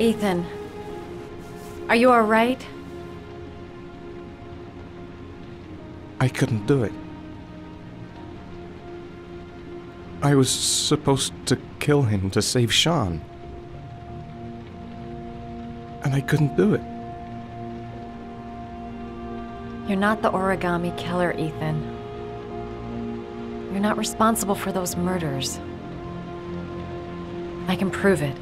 Ethan, are you all right? I couldn't do it. I was supposed to kill him to save Sean. And I couldn't do it. You're not the origami killer, Ethan. You're not responsible for those murders. I can prove it.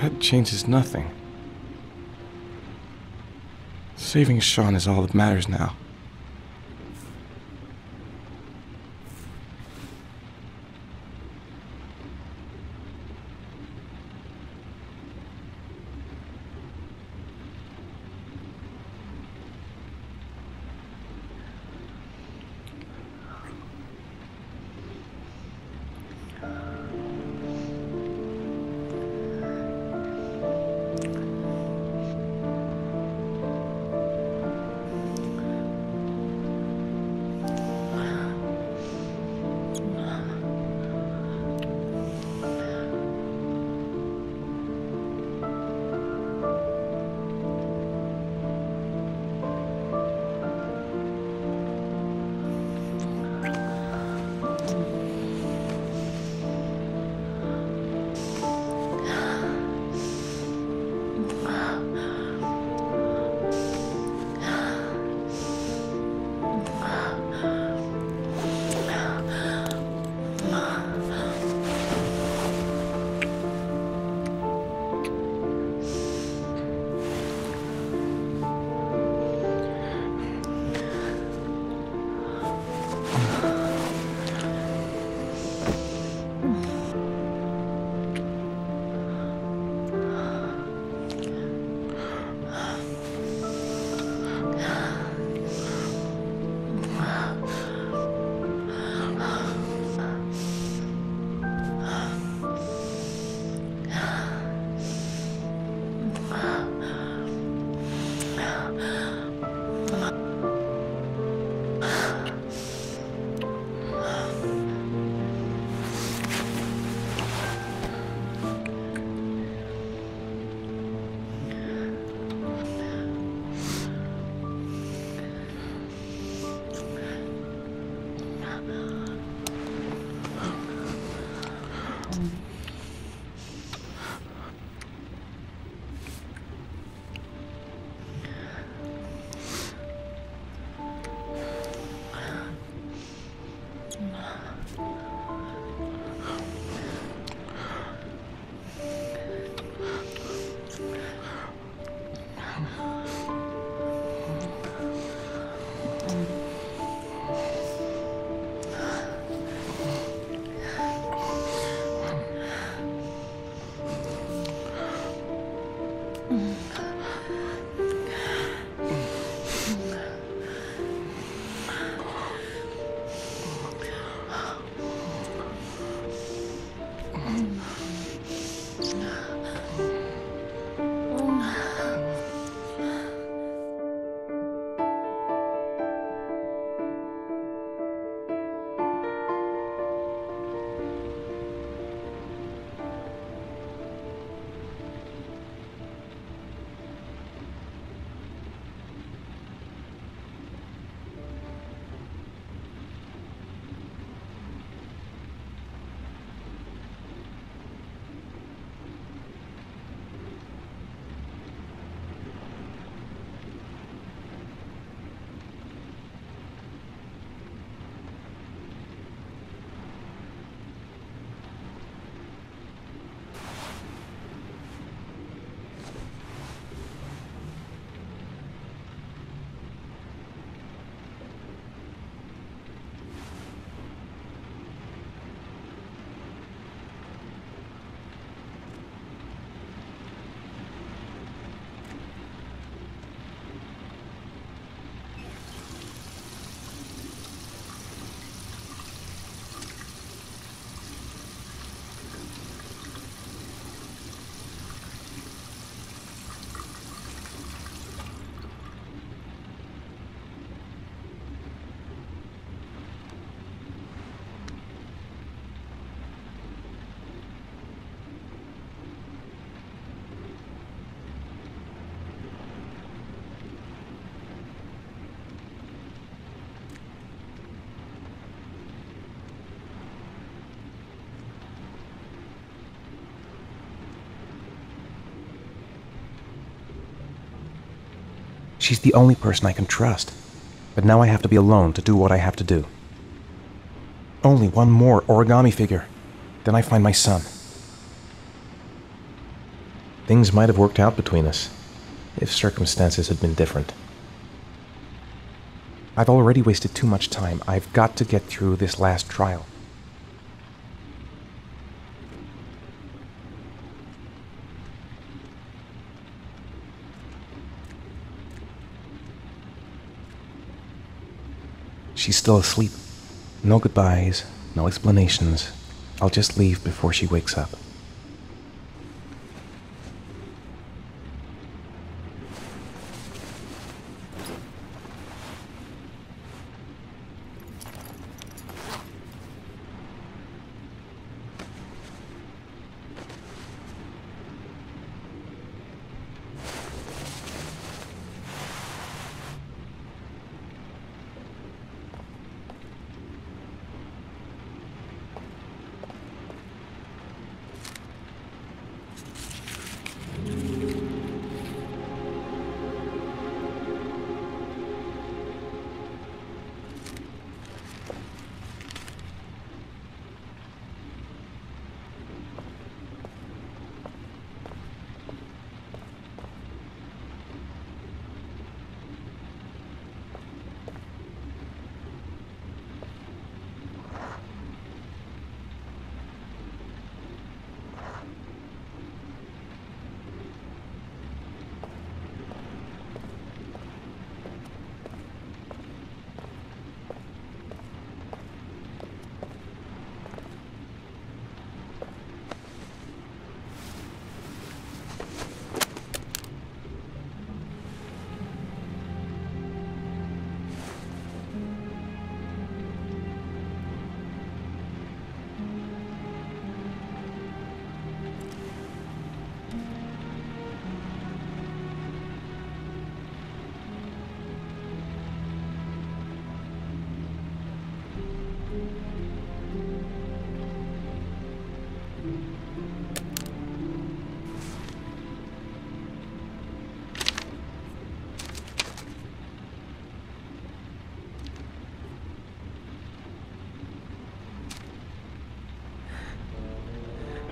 That changes nothing. Saving Sean is all that matters now. She's the only person I can trust. But now I have to be alone to do what I have to do. Only one more origami figure. Then I find my son. Things might have worked out between us, if circumstances had been different. I've already wasted too much time. I've got to get through this last trial. She's still asleep. No goodbyes, no explanations. I'll just leave before she wakes up.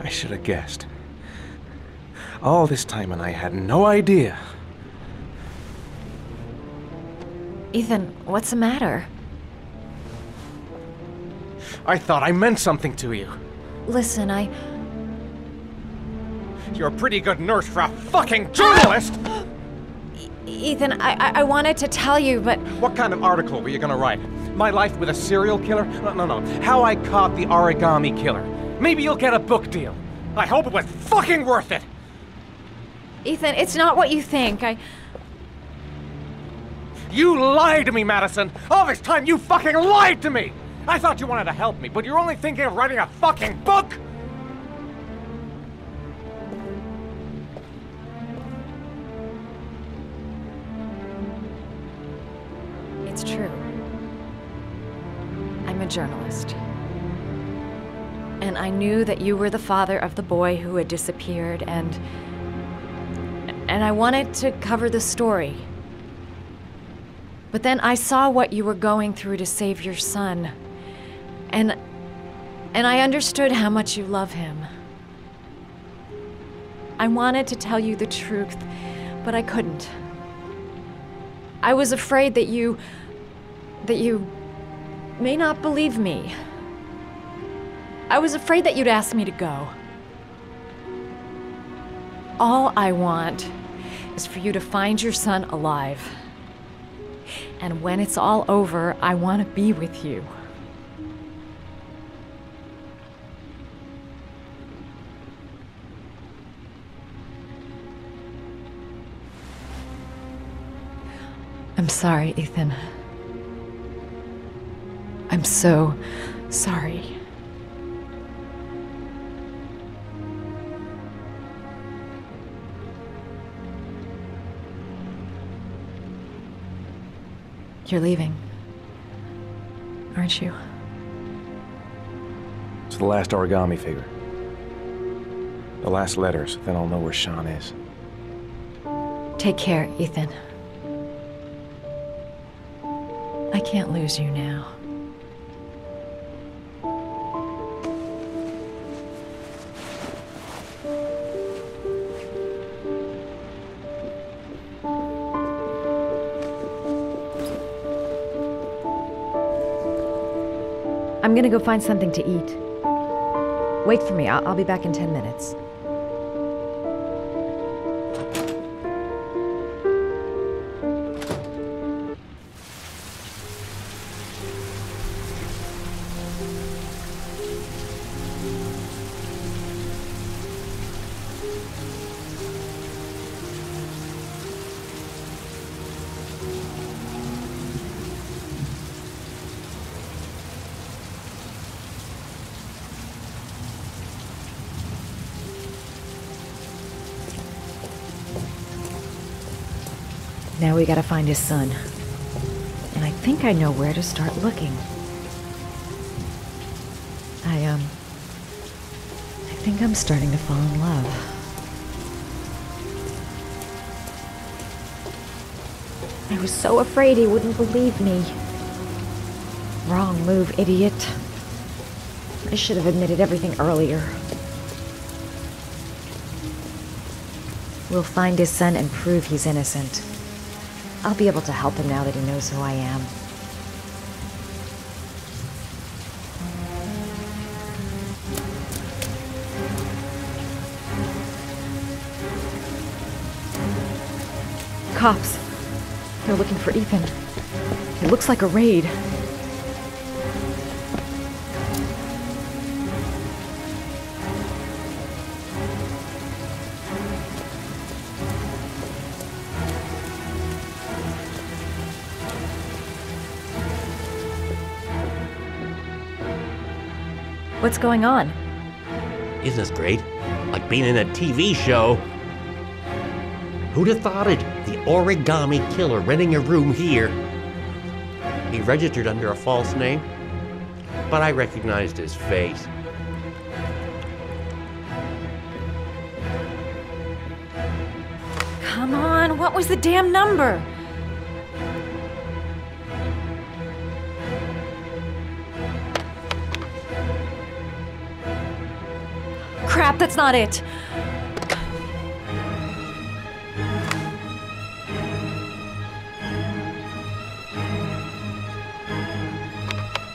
I should have guessed. All this time and I had no idea. Ethan, what's the matter? I thought I meant something to you. Listen, You're a pretty good nurse for a fucking journalist! Ethan, I wanted to tell you, but... What kind of article were you gonna write? My life with a serial killer? No. How I caught the origami killer. Maybe you'll get a book deal. I hope it was fucking worth it! Ethan, it's not what you think. You lied to me, Madison! All this time you fucking lied to me! I thought you wanted to help me, but you're only thinking of writing a fucking book! It's true. I'm a journalist. And I knew that you were the father of the boy who had disappeared, and I wanted to cover the story. But then I saw what you were going through to save your son. And I understood how much you love him. I wanted to tell you the truth, but I couldn't. I was afraid that you may not believe me. I was afraid that you'd ask me to go. All I want is for you to find your son alive. And when it's all over, I want to be with you. I'm sorry, Ethan. I'm so sorry. You're leaving, aren't you? It's the last origami figure. The last letters, then I'll know where Sean is. Take care, Ethan. can't lose you now. I'm gonna go find something to eat. Wait for me, I'll be back in 10 minutes. Now we gotta find his son. And I think I know where to start looking. I think I'm starting to fall in love. I was so afraid he wouldn't believe me. Wrong move, idiot. I should have admitted everything earlier. We'll find his son and prove he's innocent. I'll be able to help him now that he knows who I am. Cops. They're looking for Ethan. It looks like a raid. What's going on? Isn't this great? Like being in a TV show. Who'd have thought it? The origami killer renting a room here. He registered under a false name, but I recognized his face. Come on, what was the damn number? Crap, that's not it.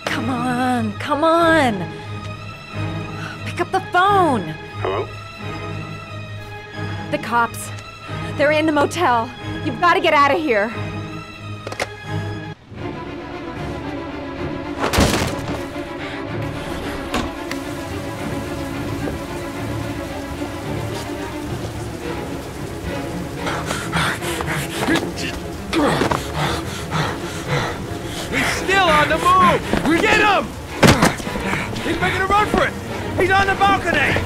Come on, come on. Pick up the phone. Hello? The cops. They're in the motel. You've got to get out of here. On the move! Get him! He's making a run for it! He's on the balcony!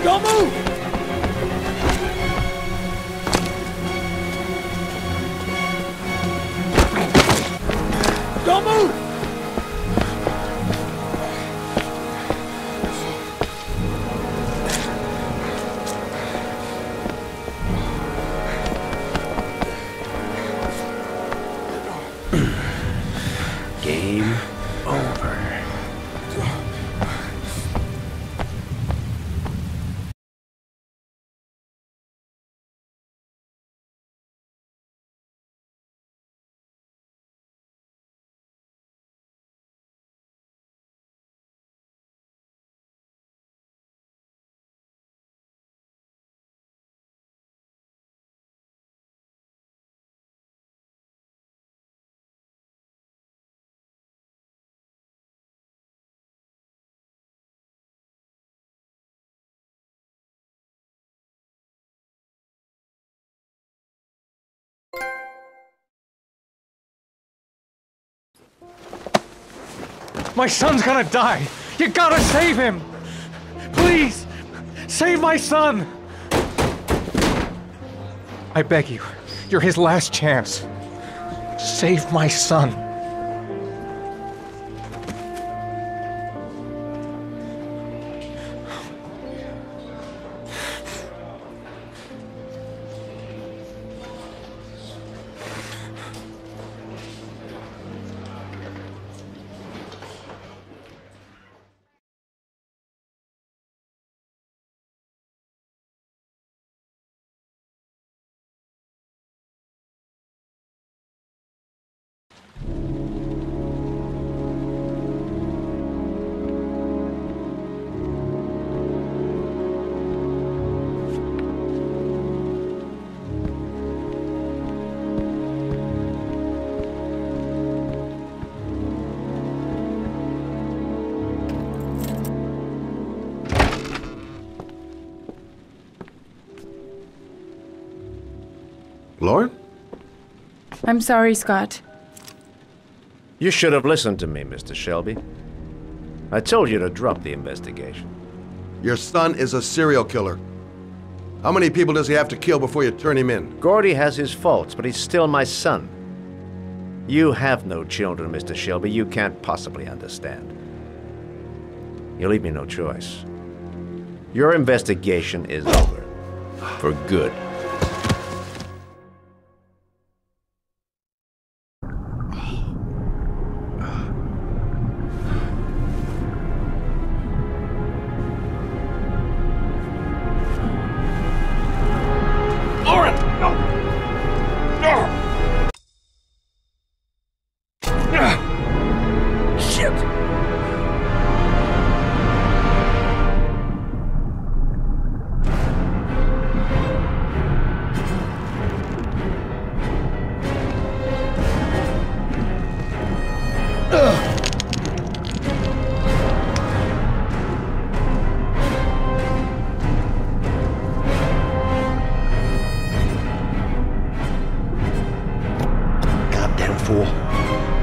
Don't move! Don't move! Game over. My son's gonna die! You gotta save him! Please! Save my son! I beg you. You're his last chance. Save my son. Lauren? I'm sorry, Scott. You should have listened to me, Mr. Shelby. I told you to drop the investigation. Your son is a serial killer. How many people does he have to kill before you turn him in? Gordy has his faults, but he's still my son. You have no children, Mr. Shelby. You can't possibly understand. You leave me no choice. Your investigation is over. For good.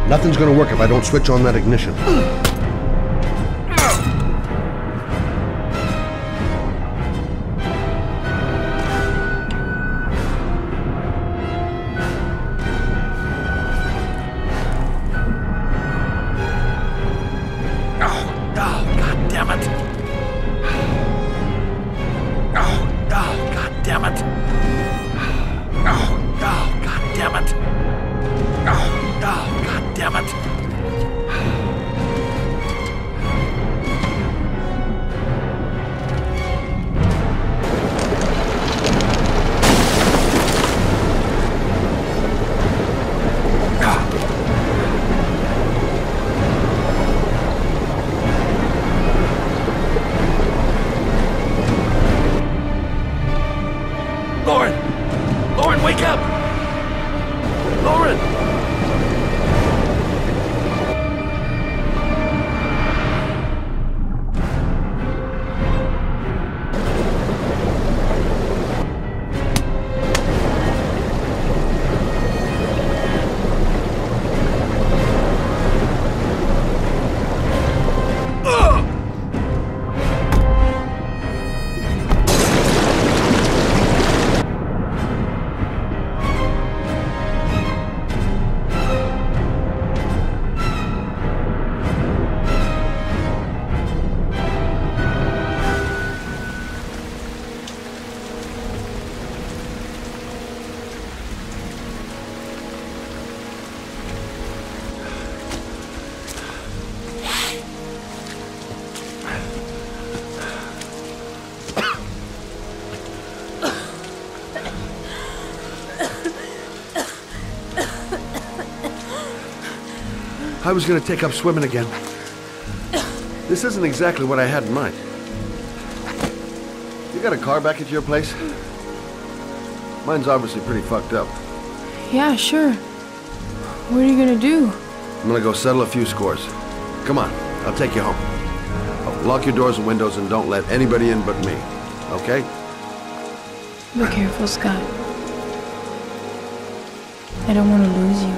Nothing's gonna work if I don't switch on that ignition. Lauren, wake up! Lauren! I was gonna take up swimming again. This isn't exactly what I had in mind. You got a car back at your place? Mine's obviously pretty fucked up. Yeah, sure. What are you gonna do? I'm gonna go settle a few scores. Come on, I'll take you home. Lock your doors and windows and don't let anybody in but me, okay? Be careful, Scott. I don't want to lose you.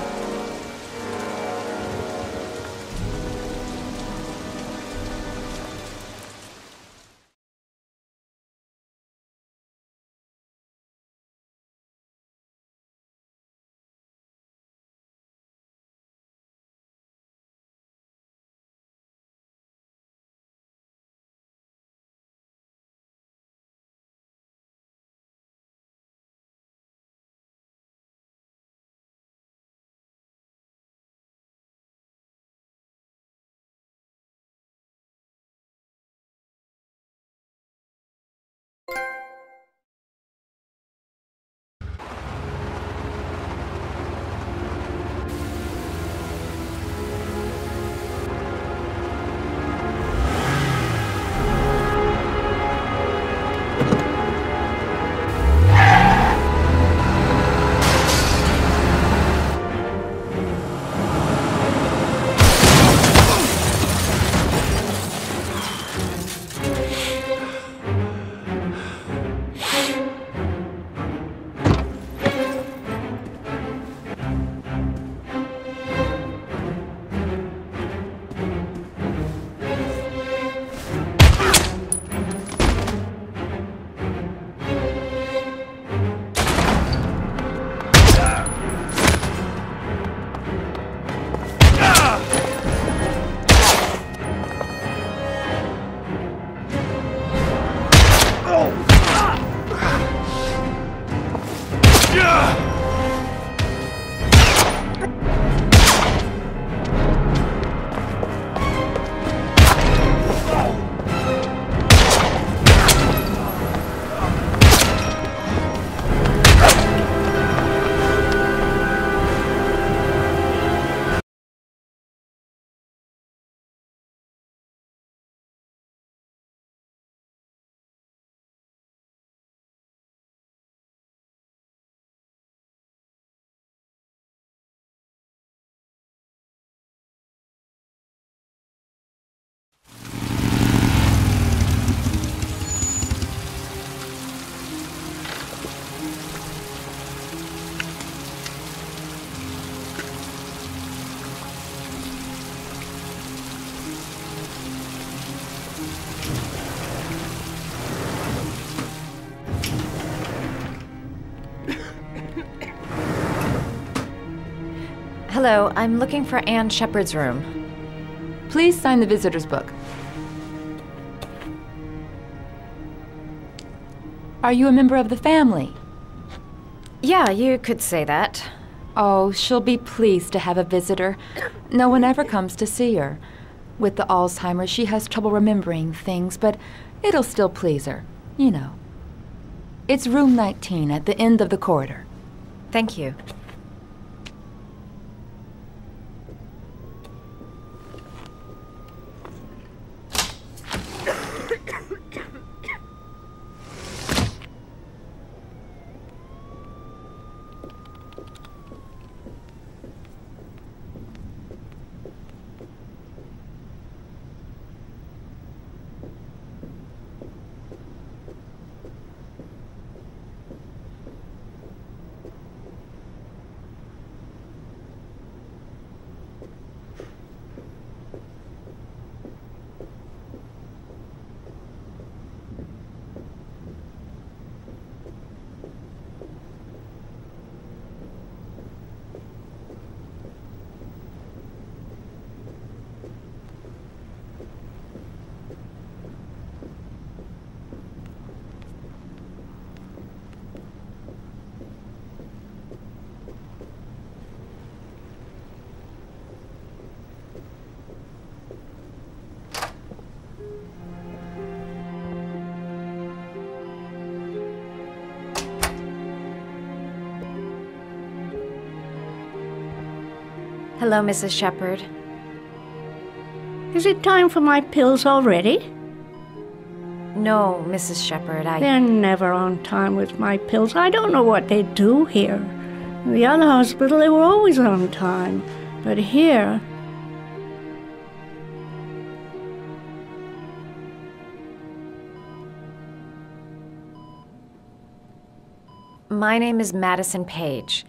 Hello, I'm looking for Anne Shepard's room. Please sign the visitor's book. Are you a member of the family? Yeah, you could say that. Oh, she'll be pleased to have a visitor. No one ever comes to see her. With the Alzheimer's, she has trouble remembering things, but it'll still please her, you know. It's room 19 at the end of the corridor. Thank you. Hello, Mrs. Shepard. Is it time for my pills already? No, Mrs. Shepard, They're never on time with my pills. I don't know what they do here. In the other hospital, they were always on time. But here... My name is Madison Page.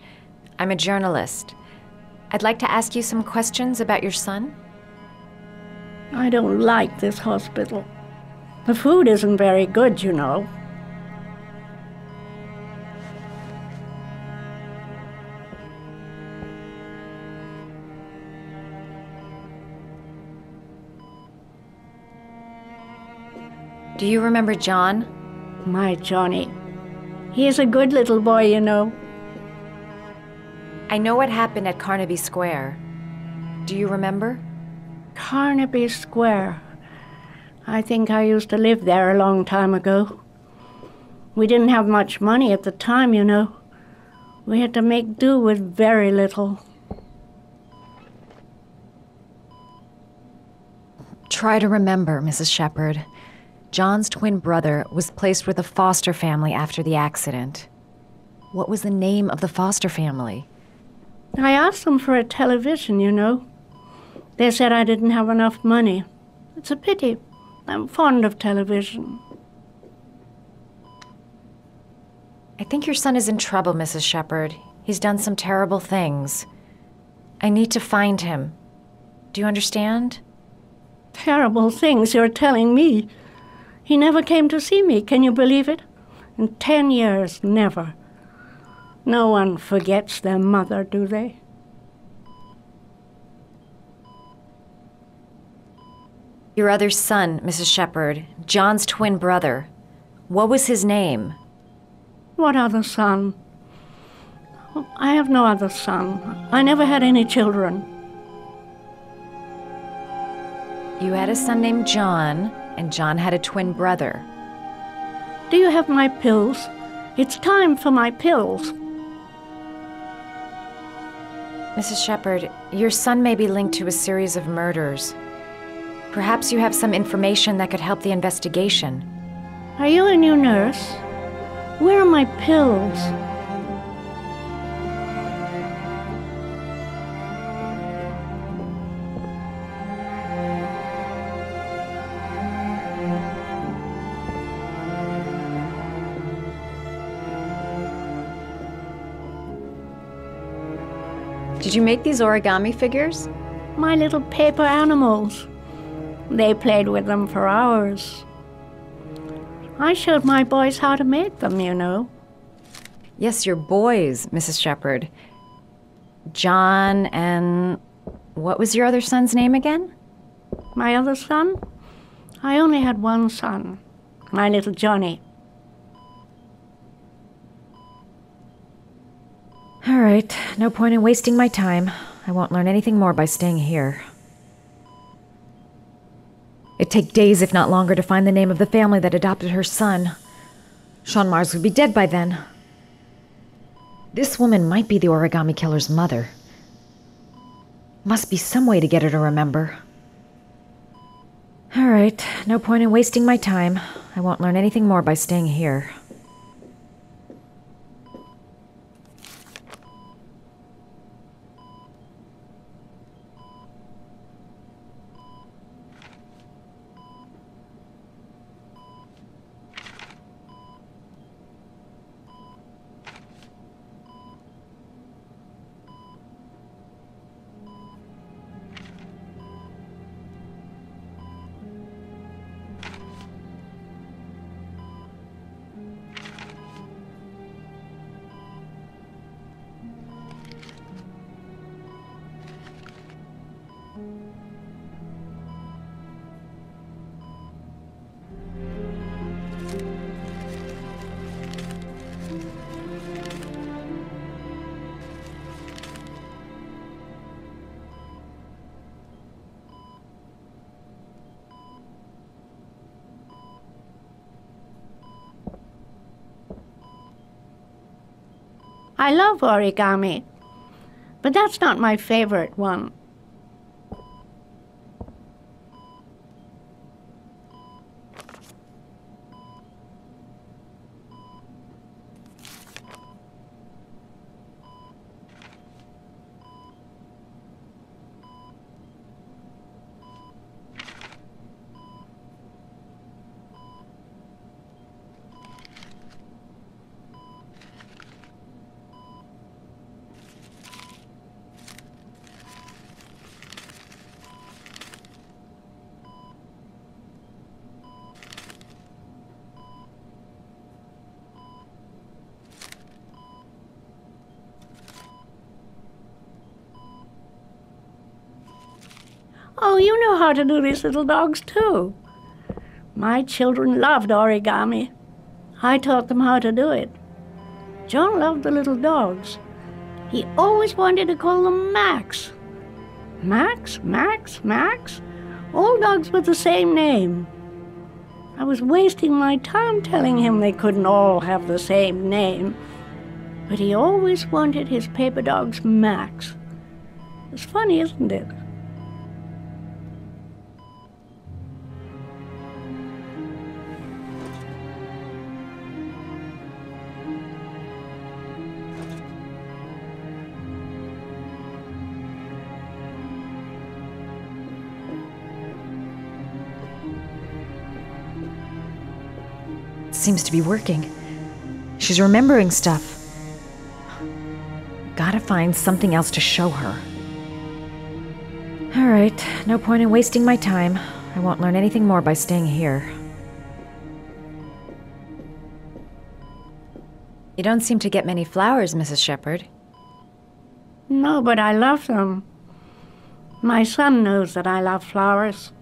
I'm a journalist. I'd like to ask you some questions about your son. I don't like this hospital. The food isn't very good, you know. Do you remember John? My Johnny. He is a good little boy, you know. I know what happened at Carnaby Square. Do you remember? Carnaby Square. I think I used to live there a long time ago. We didn't have much money at the time, you know. We had to make do with very little. Try to remember, Mrs. Shepard. John's twin brother was placed with a foster family after the accident. What was the name of the foster family? I asked them for a television, you know. They said I didn't have enough money. It's a pity. I'm fond of television. I think your son is in trouble, Mrs. Shepard. He's done some terrible things. I need to find him. Do you understand? Terrible things you're telling me. He never came to see me, can you believe it? In 10 years, never. No one forgets their mother, do they? Your other son, Mrs. Shepard, John's twin brother. What was his name? What other son? Oh, I have no other son. I never had any children. You had a son named John, and John had a twin brother. Do you have my pills? It's time for my pills. Mrs. Shepard, your son may be linked to a series of murders. Perhaps you have some information that could help the investigation. Are you a new nurse? Where are my pills? Did you make these origami figures? My little paper animals. They played with them for hours. I showed my boys how to make them, you know. Yes, your boys, Mrs. Shepard. John and... what was your other son's name again? My other son? I only had one son, my little Johnny. All right, no point in wasting my time. I won't learn anything more by staying here. It'd take days, if not longer, to find the name of the family that adopted her son. Sean Mars would be dead by then. This woman might be the origami killer's mother. Must be some way to get her to remember. All right, no point in wasting my time. I won't learn anything more by staying here. I love origami, but that's not my favorite one. Oh, you know how to do these little dogs, too. My children loved origami. I taught them how to do it. John loved the little dogs. He always wanted to call them Max. Max, Max, Max? All dogs with the same name. I was wasting my time telling him they couldn't all have the same name. But he always wanted his paper dogs Max. It's funny, isn't it? Seems to be working. She's remembering stuff. Gotta find something else to show her. All right, no point in wasting my time. I won't learn anything more by staying here. You don't seem to get many flowers, Mrs. Shepherd. No, but I love them. My son knows that I love flowers.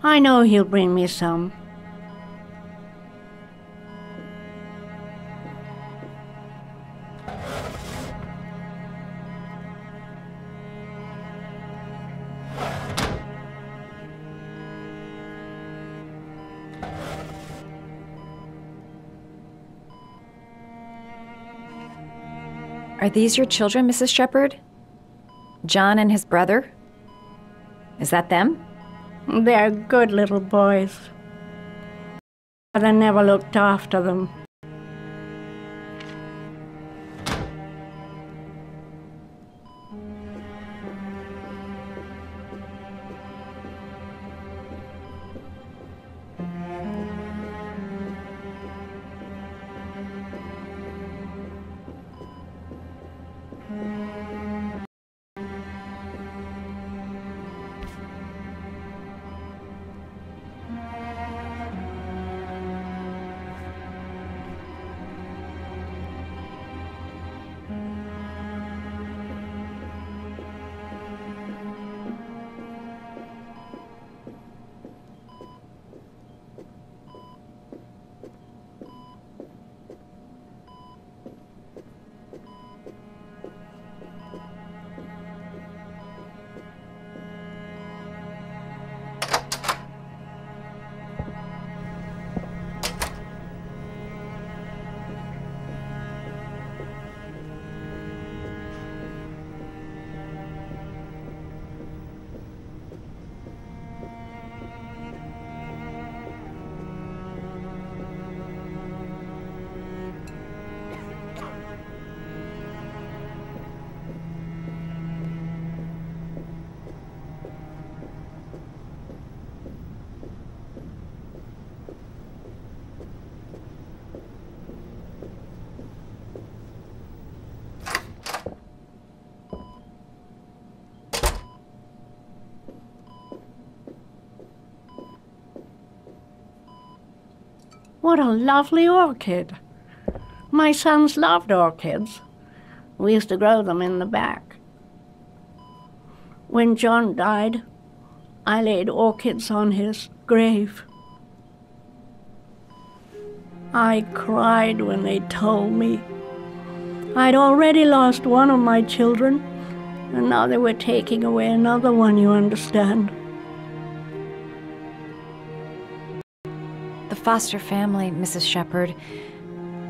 I know he'll bring me some. Are these your children, Mrs. Shepherd? John and his brother? Is that them? They're good little boys. But I never looked after them. What a lovely orchid. My sons loved orchids. We used to grow them in the back. When John died, I laid orchids on his grave. I cried when they told me. I'd already lost one of my children, and now they were taking away another one, you understand. The foster family, Mrs. Shepherd.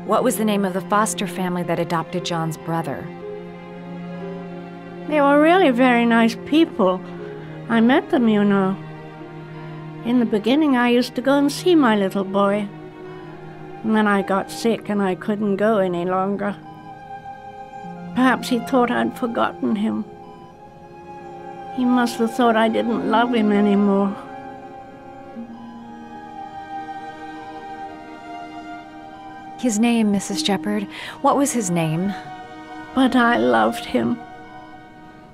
What was the name of the foster family that adopted John's brother? They were really very nice people. I met them, you know. In the beginning, I used to go and see my little boy. And then I got sick and I couldn't go any longer. Perhaps he thought I'd forgotten him. He must have thought I didn't love him anymore. His name, Mrs. Shepherd. What was his name? But I loved him.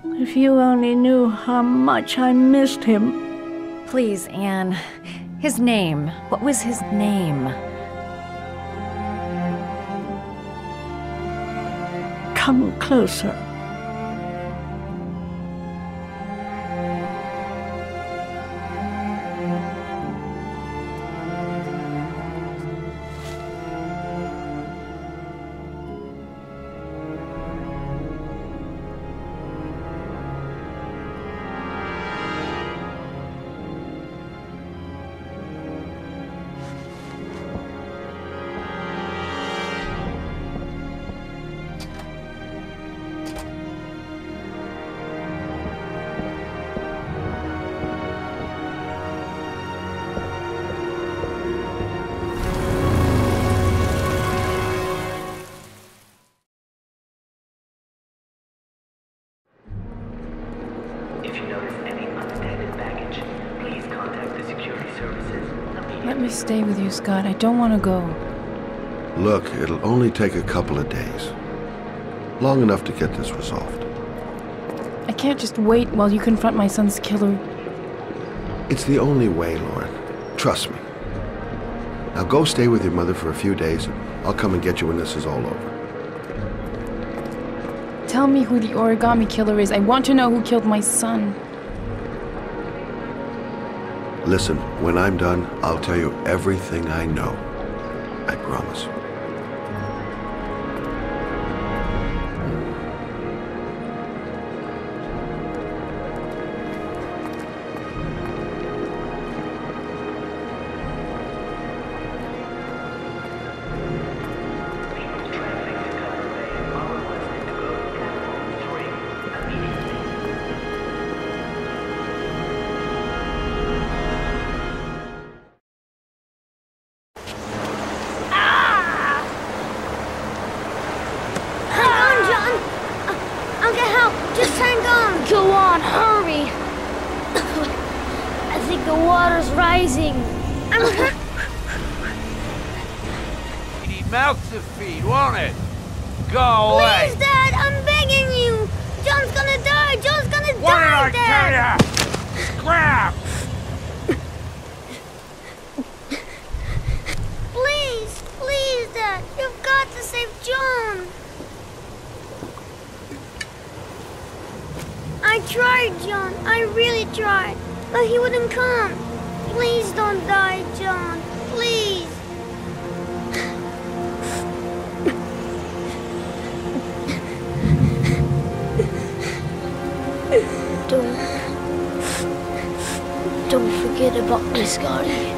If you only knew how much I missed him. Please, Anne. His name. What was his name? Come closer. If you notice any unattended baggage, please contact the security services immediately. Let me stay with you, Scott. I don't want to go. Look, it'll only take a couple of days. Long enough to get this resolved. I can't just wait while you confront my son's killer. It's the only way, Lauren. Trust me. Now go stay with your mother for a few days, and I'll come and get you when this is all over. Tell me who the origami killer is. I want to know who killed my son. Listen, when I'm done, I'll tell you everything I know. I promise. Go on, hurry! I think the water's rising. I'm hurt. You need mouth to feed, won't it? Go away! Please, Dad, I'm begging you! John's gonna die! John's gonna What die, did I tell ya? Scrap! Please, please, Dad, you've got to save John! I tried, John. I really tried. But he wouldn't come. Please don't die, John. Please. Don't forget about me, Scotty.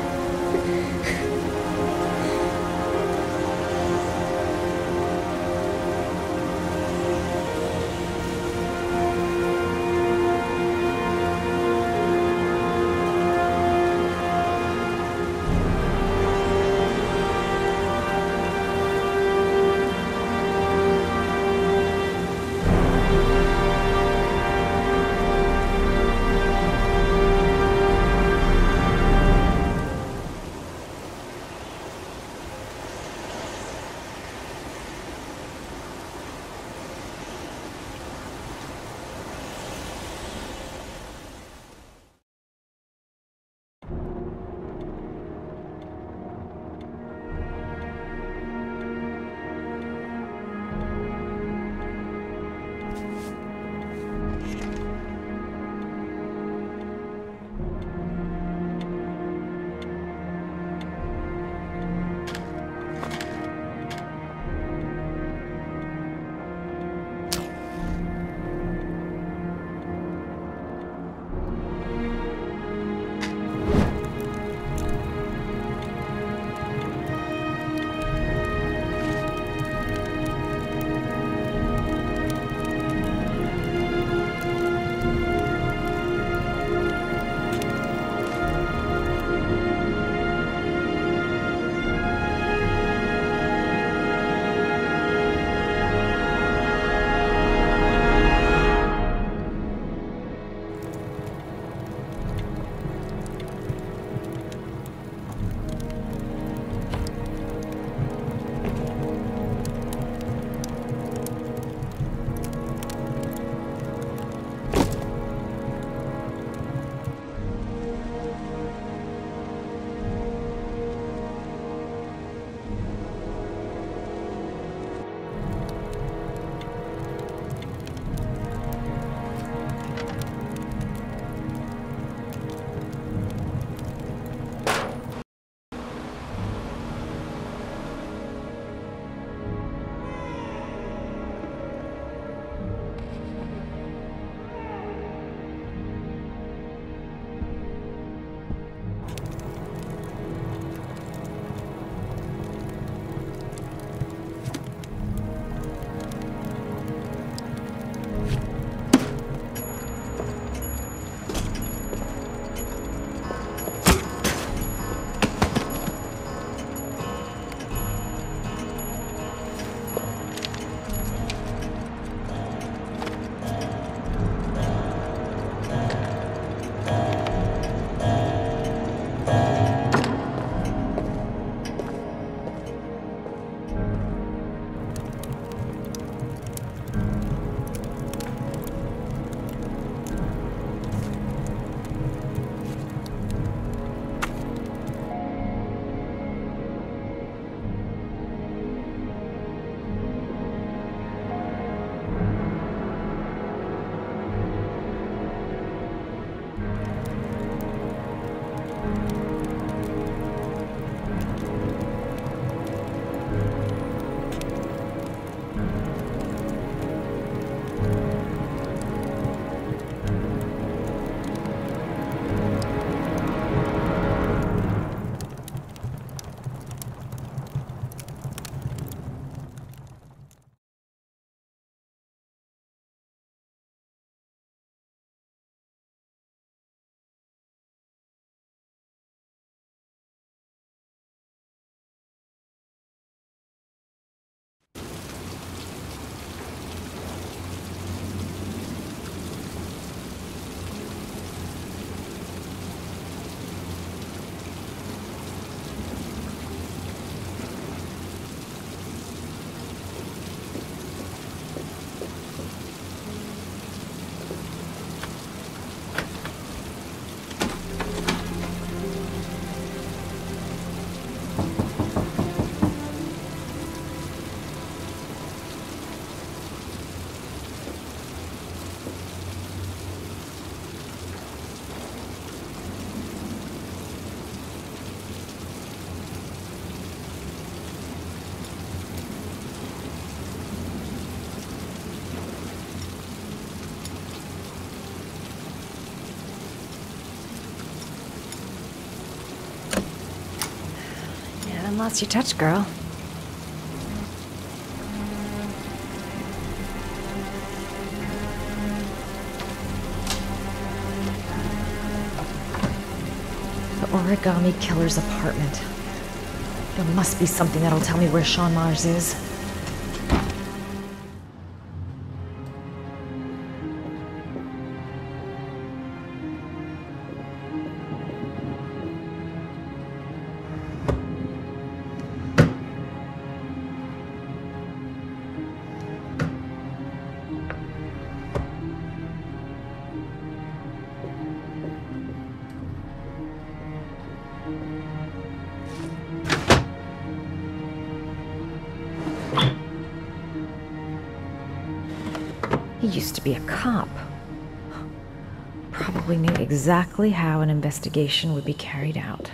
Haven't lost your touch, girl. The origami killer's apartment. There must be something that'll tell me where Sean Mars is. He used to be a cop. Probably knew exactly how an investigation would be carried out.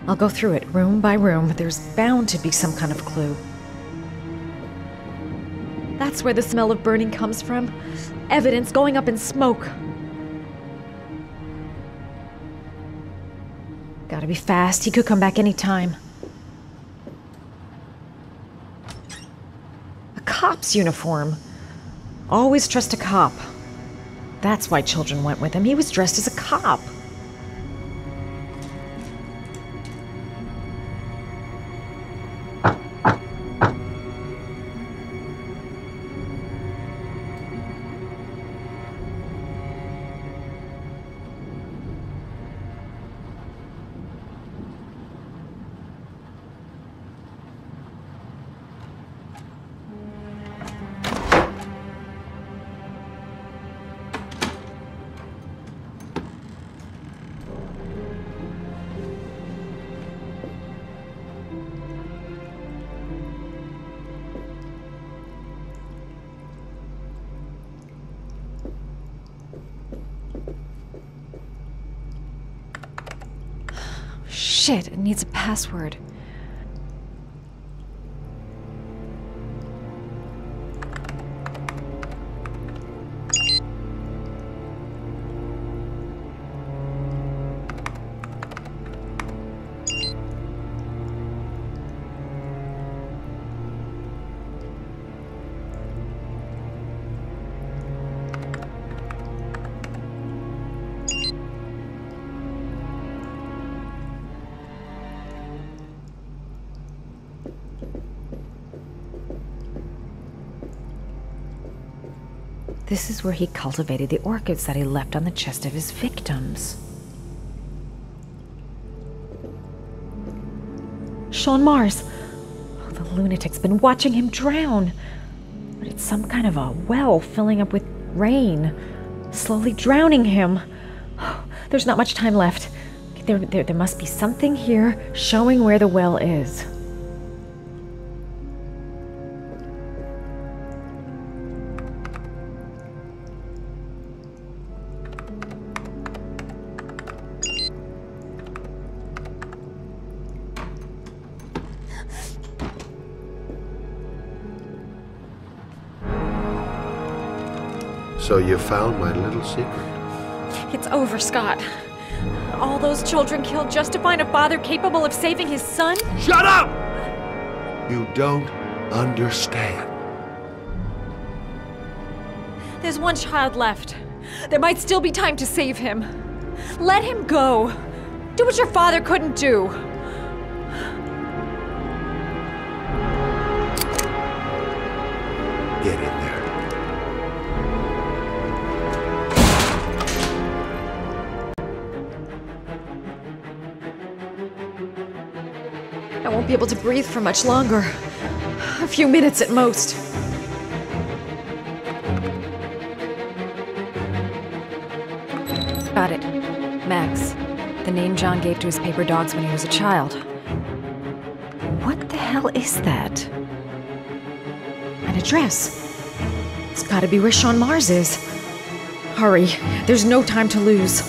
I'll go through it room by room. There's bound to be some kind of clue. That's where the smell of burning comes from. Evidence going up in smoke. Gotta be fast. He could come back any time. A cop's uniform. Always trust a cop. That's why children went with him. He was dressed as a cop. Shit, it needs a password. This is where he cultivated the orchids that he left on the chest of his victims. Sean Mars! Oh, the lunatic's been watching him drown. But it's some kind of a well filling up with rain, slowly drowning him. Oh, there's not much time left. There must be something here showing where the well is. So you found my little secret? It's over, Scott. All those children killed just to find a father capable of saving his son? Shut up! You don't understand. There's one child left. There might still be time to save him. Let him go. Do what your father couldn't do. Get in there. I won't be able to breathe for much longer. A few minutes at most. Got it. Max. The name John gave to his paper dogs when he was a child. What the hell is that? An address. It's gotta be where Sean Mars is. Hurry. There's no time to lose.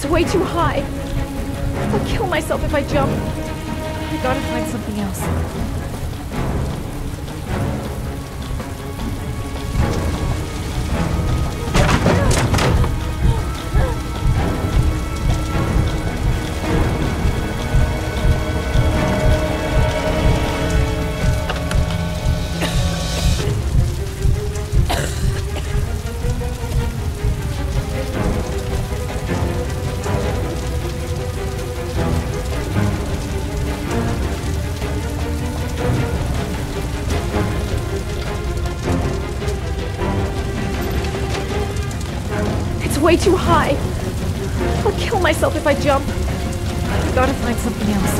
Way too high. I'll kill myself if I jump. I gotta find something else. Way too high. I'll kill myself if I jump. I gotta find something else.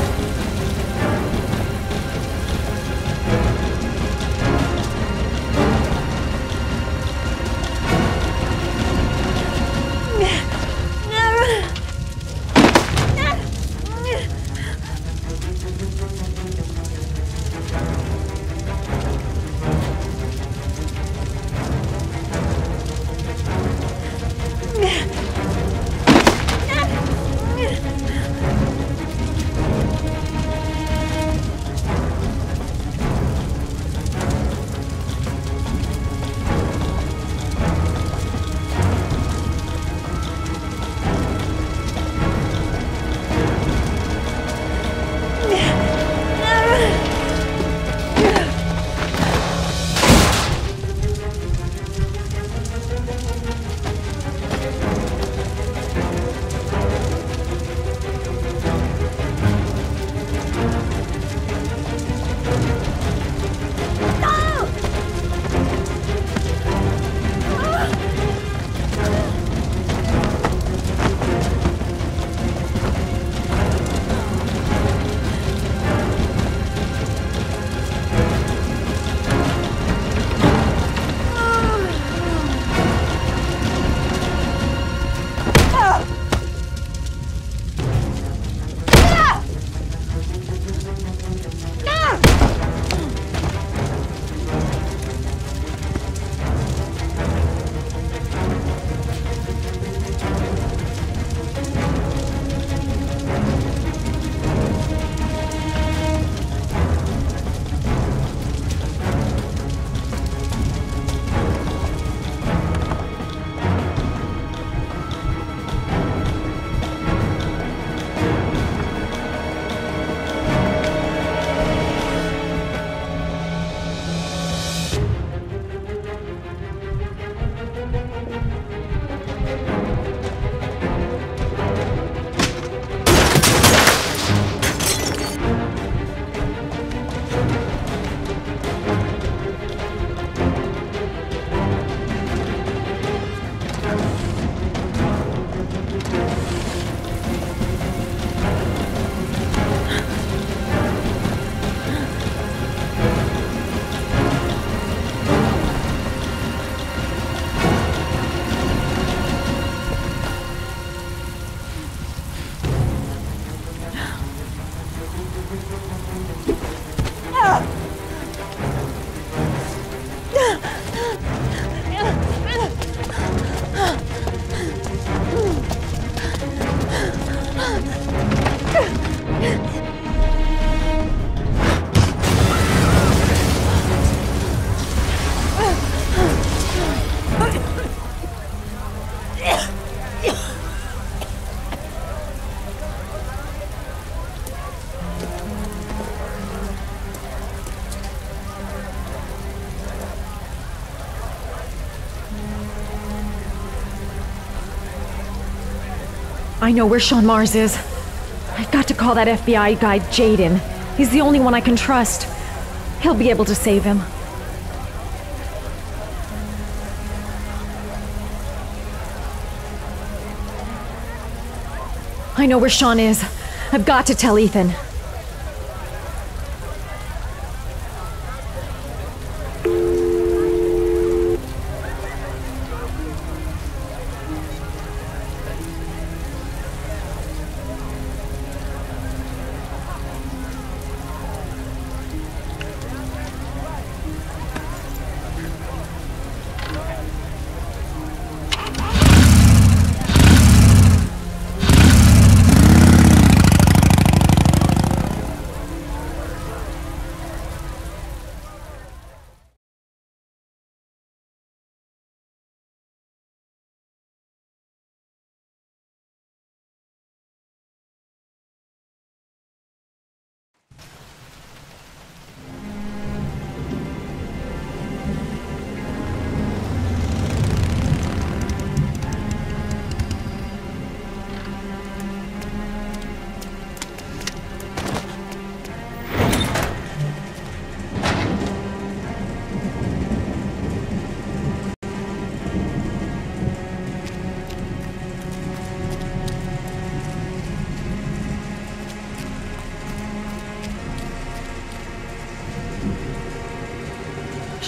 I know where Sean Mars is. I've got to call that FBI guy Jaden. He's the only one I can trust. He'll be able to save him. I know where Sean is. I've got to tell Ethan.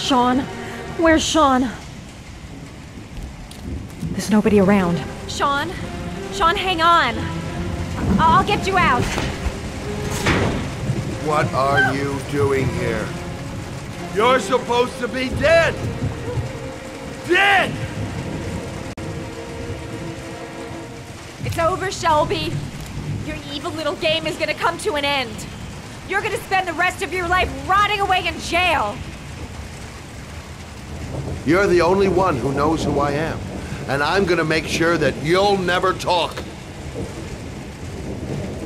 Sean? Where's Sean? There's nobody around. Sean? Sean, hang on. I'll get you out. What are you doing here? You're supposed to be dead! Dead! It's over, Shelby. Your evil little game is gonna come to an end. You're gonna spend the rest of your life rotting away in jail. You're the only one who knows who I am. And I'm gonna make sure that you'll never talk.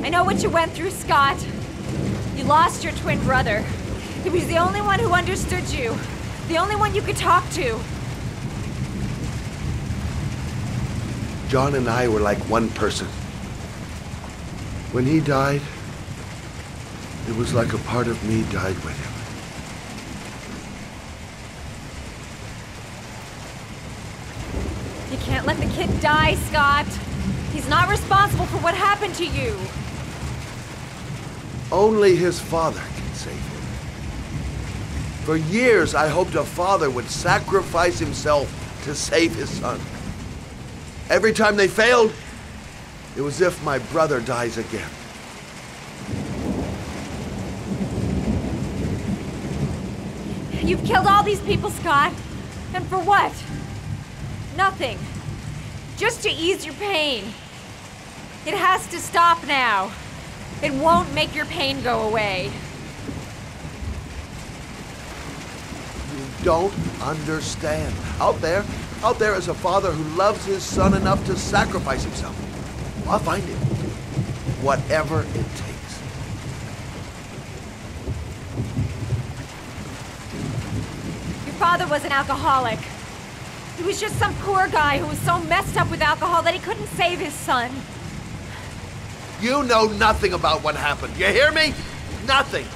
I know what you went through, Scott. You lost your twin brother. He was the only one who understood you. The only one you could talk to. John and I were like one person. When he died, it was like a part of me died with him. You can't let the kid die, Scott. He's not responsible for what happened to you. Only his father can save him. For years, I hoped a father would sacrifice himself to save his son. Every time they failed, it was as if my brother dies again. You've killed all these people, Scott. And for what? Nothing. Just to ease your pain. It has to stop now. It won't make your pain go away. You don't understand. Out there is a father who loves his son enough to sacrifice himself. I'll find him. Whatever it takes. Your father was an alcoholic. He was just some poor guy who was so messed up with alcohol that he couldn't save his son. You know nothing about what happened. You hear me? Nothing.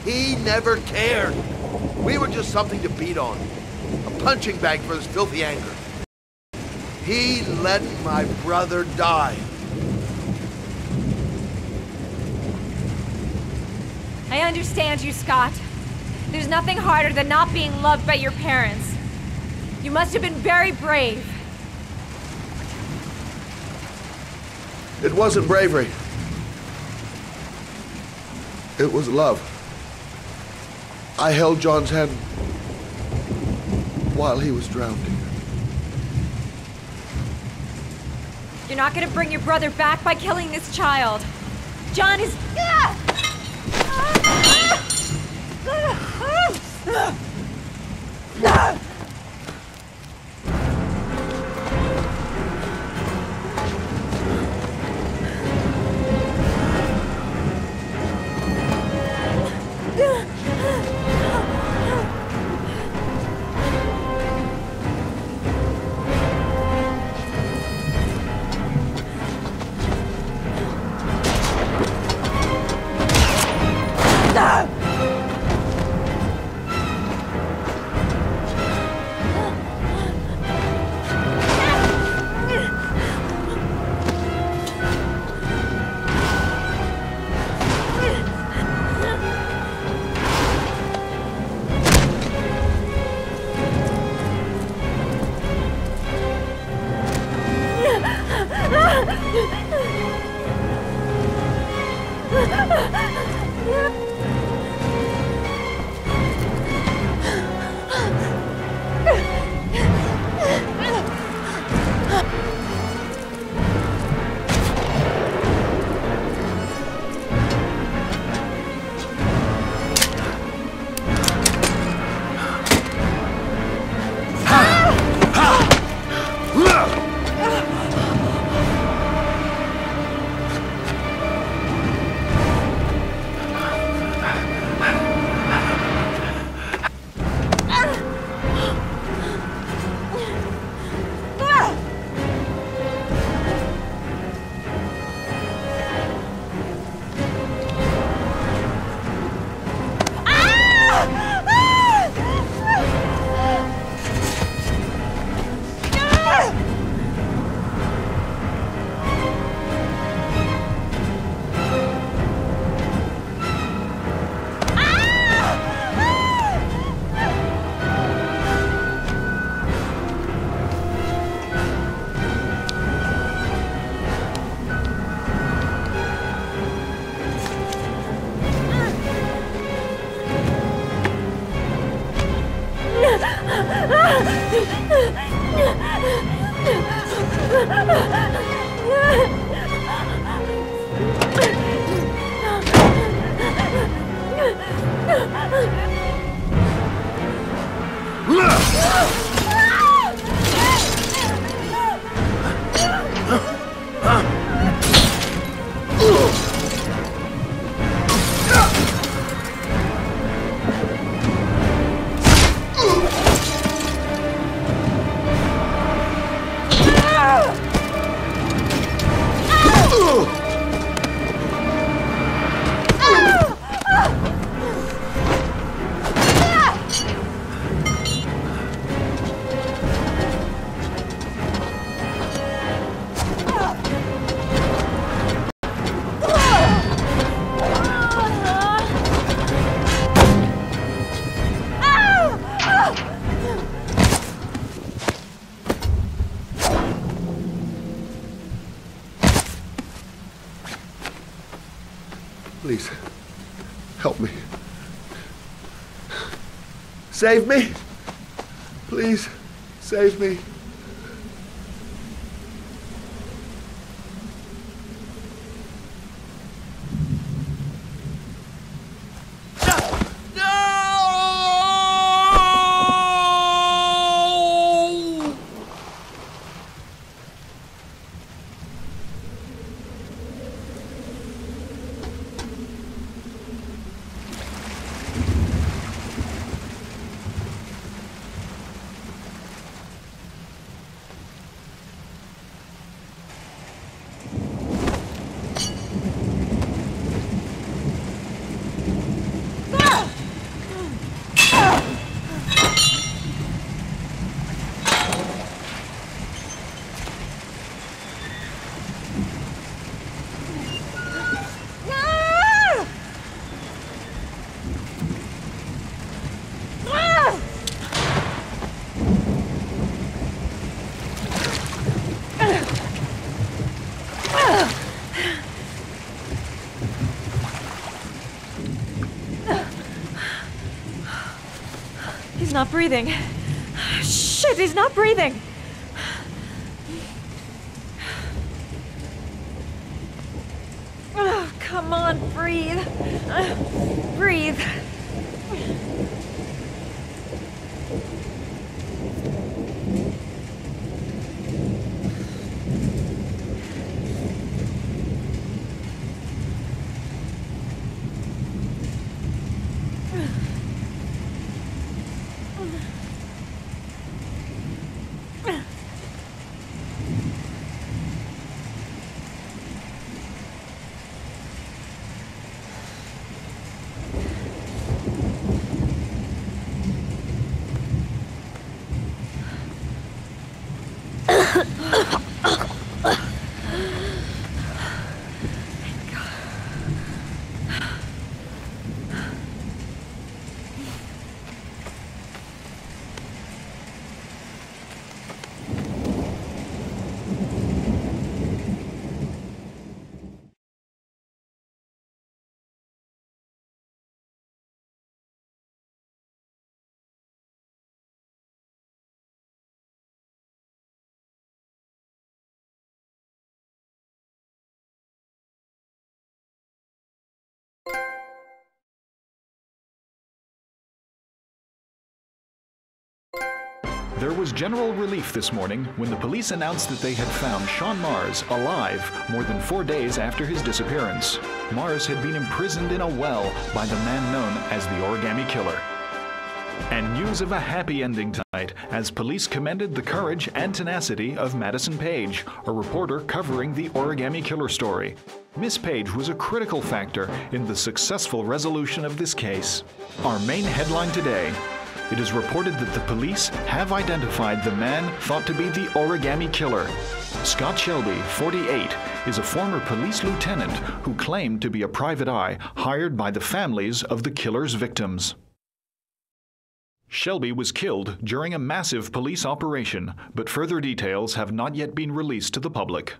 He never cared. We were just something to beat on. A punching bag for his filthy anger. He let my brother die. I understand you, Scott. There's nothing harder than not being loved by your parents. You must have been very brave. It wasn't bravery. It was love. I held John's hand while he was drowning. You're not gonna bring your brother back by killing this child. John is... Please, help me. Save me! Please, save me. He's not breathing. Shit, he's not breathing! Oh, come on, breathe. Breathe. There was general relief this morning when the police announced that they had found Sean Mars alive more than 4 days after his disappearance. Mars had been imprisoned in a well by the man known as the Origami Killer. And news of a happy ending tonight as police commended the courage and tenacity of Madison Page, a reporter covering the Origami Killer story. Miss Page was a critical factor in the successful resolution of this case. Our main headline today: it is reported that the police have identified the man thought to be the Origami Killer. Scott Shelby, 48, is a former police lieutenant who claimed to be a private eye hired by the families of the killer's victims. Shelby was killed during a massive police operation, but further details have not yet been released to the public.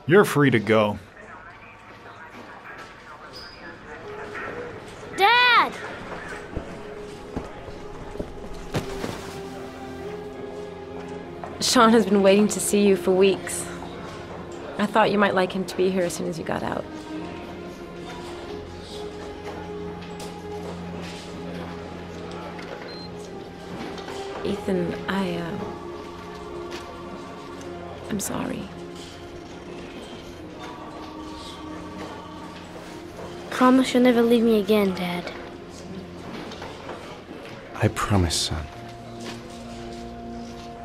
You're free to go. Dad! Sean has been waiting to see you for weeks. I thought you might like him to be here as soon as you got out. Ethan, I'm sorry. Promise you'll never leave me again, Dad. I promise, son.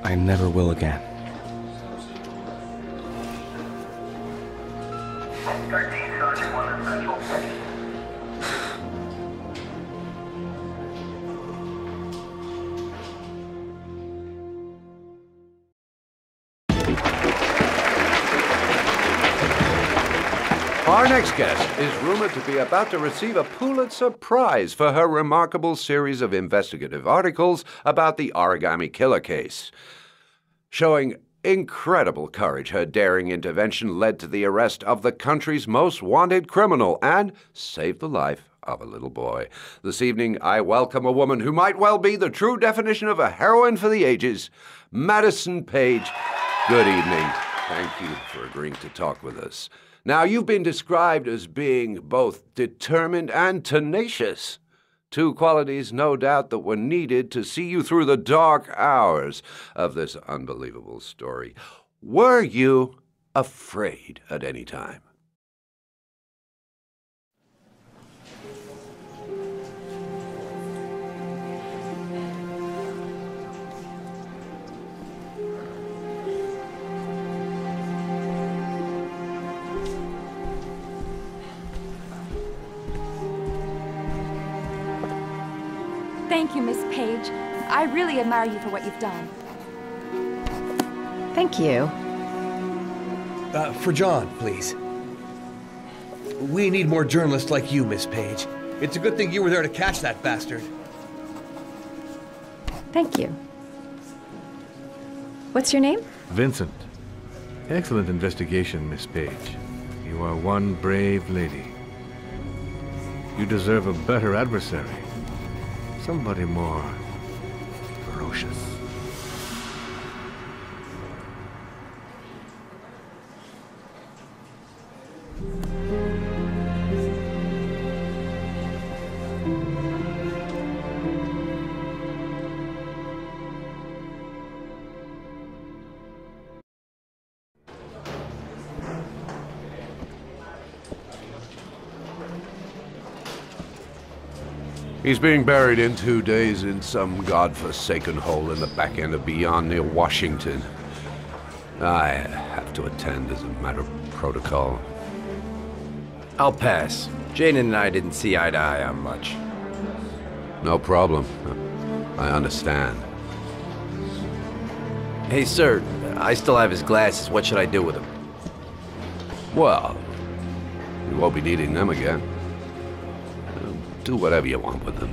I never will again. Our next guest is rumored to be about to receive a Pulitzer Prize for her remarkable series of investigative articles about the Origami Killer case. Showing incredible courage, her daring intervention led to the arrest of the country's most wanted criminal and saved the life of a little boy. This evening, I welcome a woman who might well be the true definition of a heroine for the ages, Madison Page. Good evening. Thank you for agreeing to talk with us. Now, you've been described as being both determined and tenacious. Two qualities, no doubt, that were needed to see you through the dark hours of this unbelievable story. Were you afraid at any time? Thank you, Miss Page. I really admire you for what you've done. Thank you. For John, please. We need more journalists like you, Miss Page. It's a good thing you were there to catch that bastard. Thank you. What's your name? Vincent. Excellent investigation, Miss Page. You are one brave lady. You deserve a better adversary. Somebody more ferocious. He's being buried in 2 days in some godforsaken hole in the back end of beyond near Washington. I have to attend as a matter of protocol. I'll pass. Jane and I didn't see eye to eye on much. No problem. I understand. Hey, sir, I still have his glasses. What should I do with them? Well, you won't be needing them again. Do whatever you want with them.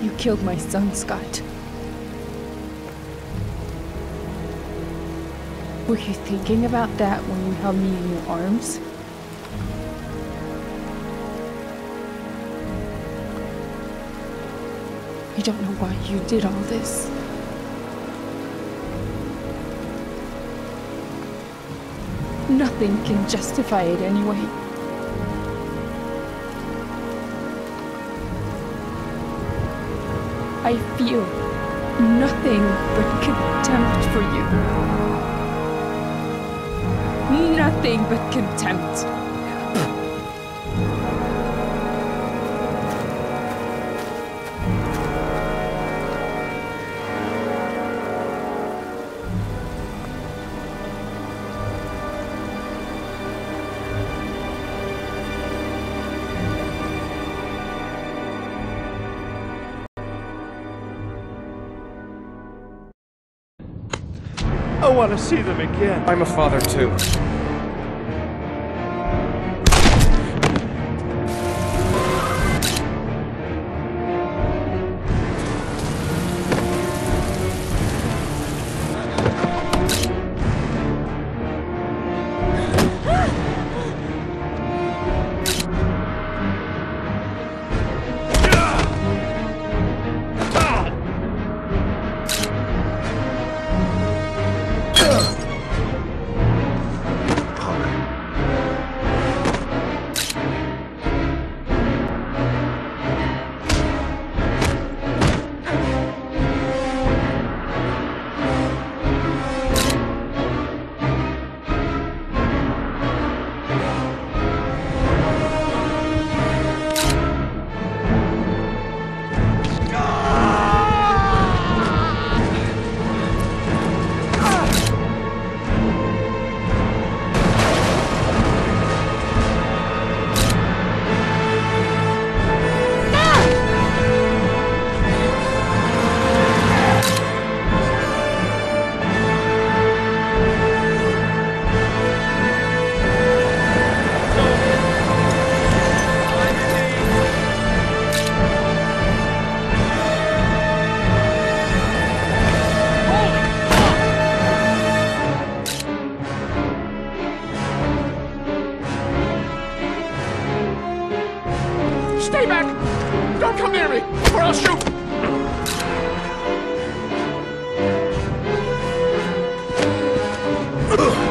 You killed my son, Scott. Were you thinking about that when you held me in your arms? I don't know why you did all this. Nothing can justify it anyway. I feel nothing but contempt for you. Nothing but contempt. I want to see them again. I'm a father too. Don't come near me, or I'll shoot! Ugh.